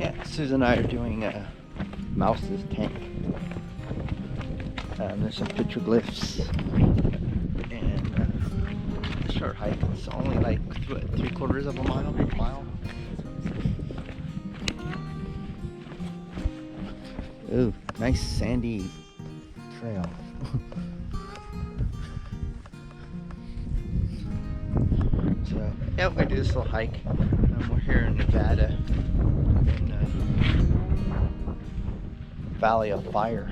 Yeah, Susan and I are doing Mouse's tank. There's some petroglyphs and a short hike. It's only like 3/4 of a mile. Ooh, nice sandy trail. So yeah, we're gonna do this little hike. We're here in Nevada, in the Valley of Fire.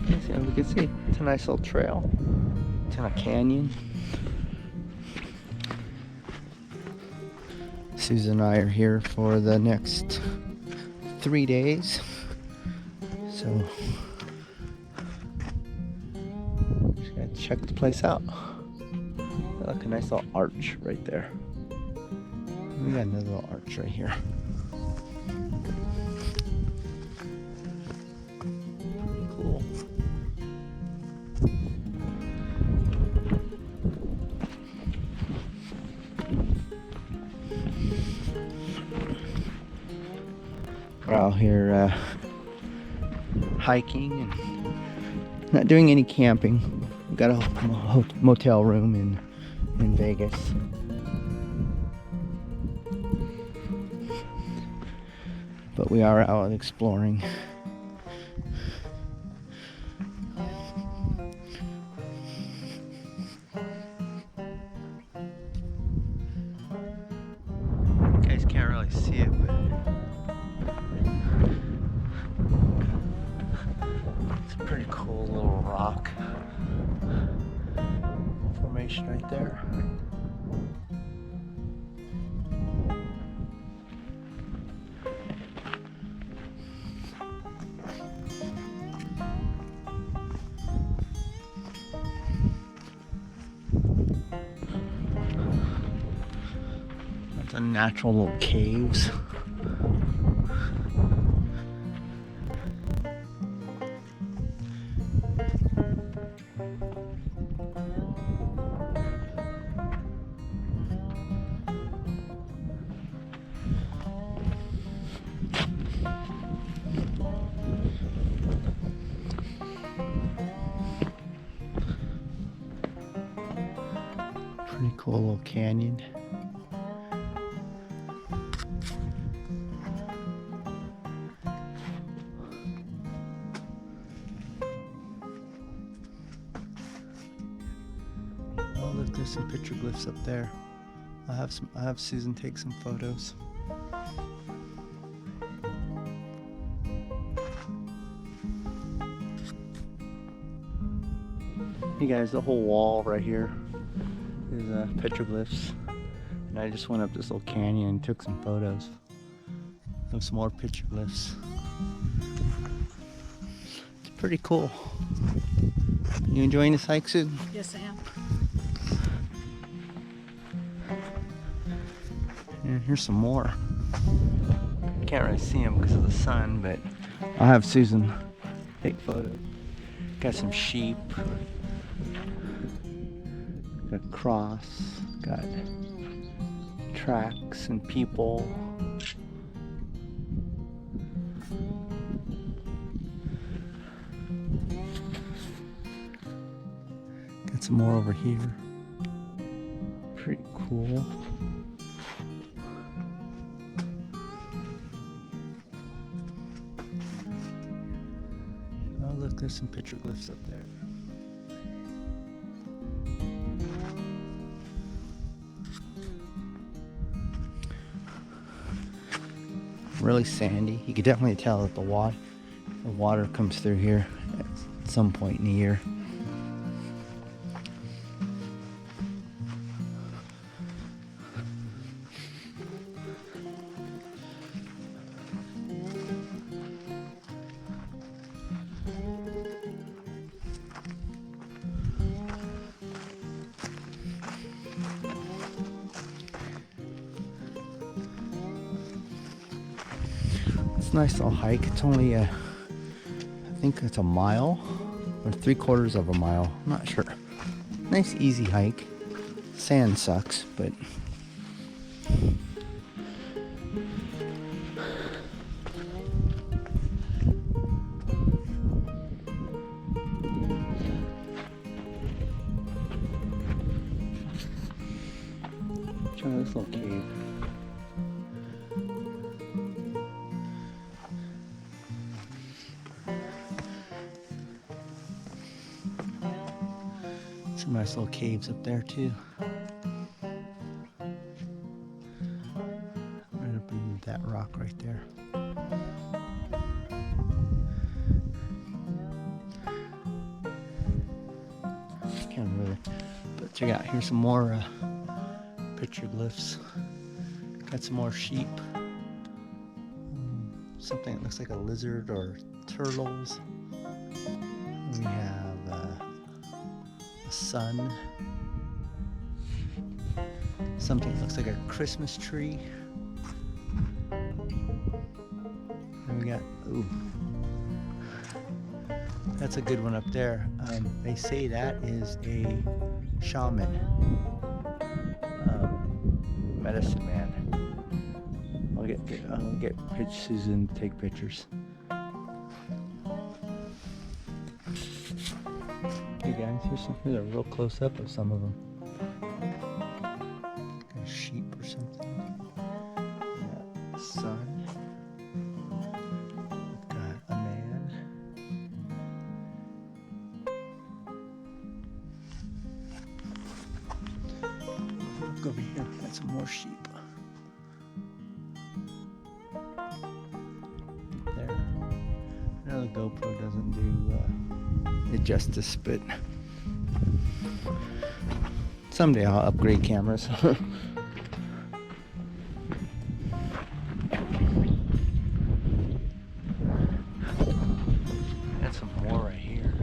As we can see, it's a nice little trail. It's in a canyon. Susan and I are here for the next 3 days. So just gotta check the place out. Look, a nice little arch right there. We got another little arch right here. Pretty cool. We're out here hiking and not doing any camping. We got a motel room in Vegas. But we are out exploring. You guys can't really see it, but it's a pretty cool little rock formation right there. That's a natural little caves. Pretty cool little canyon. Oh, look, there's some petroglyphs up there. I'll have Susan take some photos. Hey guys, the whole wall right here is petroglyphs, and I just went up this little canyon and took some photos of some more petroglyphs. It's pretty cool. You enjoying this hike, Susan? Yes, I am. And here's some more. Can't really see them because of the sun, but I'll have Susan take photos. Got some sheep. Got a cross. Got tracks and people. Got some more over here. Pretty cool. Oh, look, there's some petroglyphs up there. Really sandy. You can definitely tell that the water comes through here at some point in the year. It's a nice little hike. It's only I think it's a mile or 3/4 of a mile. I'm not sure. Nice easy hike. Sand sucks, but try this little cave. Some nice little caves up there too. Right up in that rock right there. Can't really, but check out, here's some more petroglyphs. Got some more sheep. Something that looks like a lizard or turtles. We have a sun. Something that looks like a Christmas tree. And we got, ooh, that's a good one up there. They say that is a shaman, medicine man. I'll get pictures and take pictures. Hey guys, here's a real close up of some of them. Like a sheep or something. Yeah, sun. We've got a man. Look over here, got some more sheep. There. I know the GoPro doesn't do it justice, but someday I'll upgrade cameras. Got some more right here.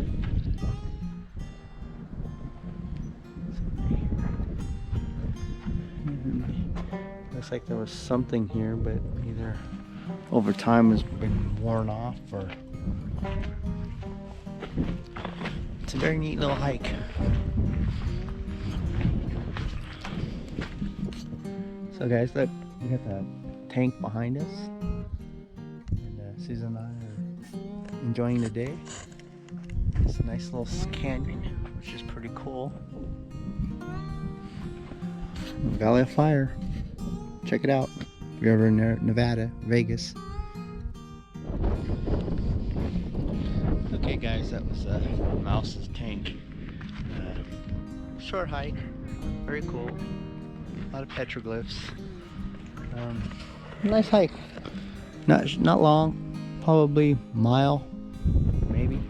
Looks like there was something here, but either over time has been worn off or. It's a very neat little hike. So guys, look, we got the tank behind us, and Susan and I are enjoying the day. It's a nice little canyon, which is pretty cool. Valley of Fire. Check it out if you're ever in Nevada, Vegas. Okay guys, that was Mouse's tank. Short hike, very cool. A lot of petroglyphs. Nice hike. Not long, probably mile, maybe.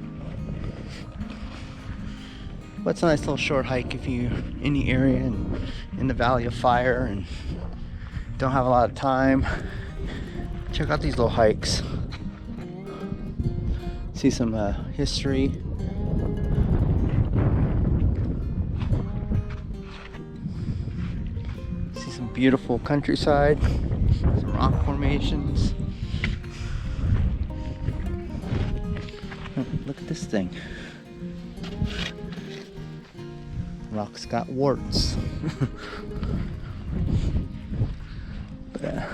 But it's a nice little short hike if you're in the area and in the Valley of Fire and don't have a lot of time. Check out these little hikes. See some history. See some beautiful countryside, some rock formations. Oh, look at this thing. Rock's got warts. But,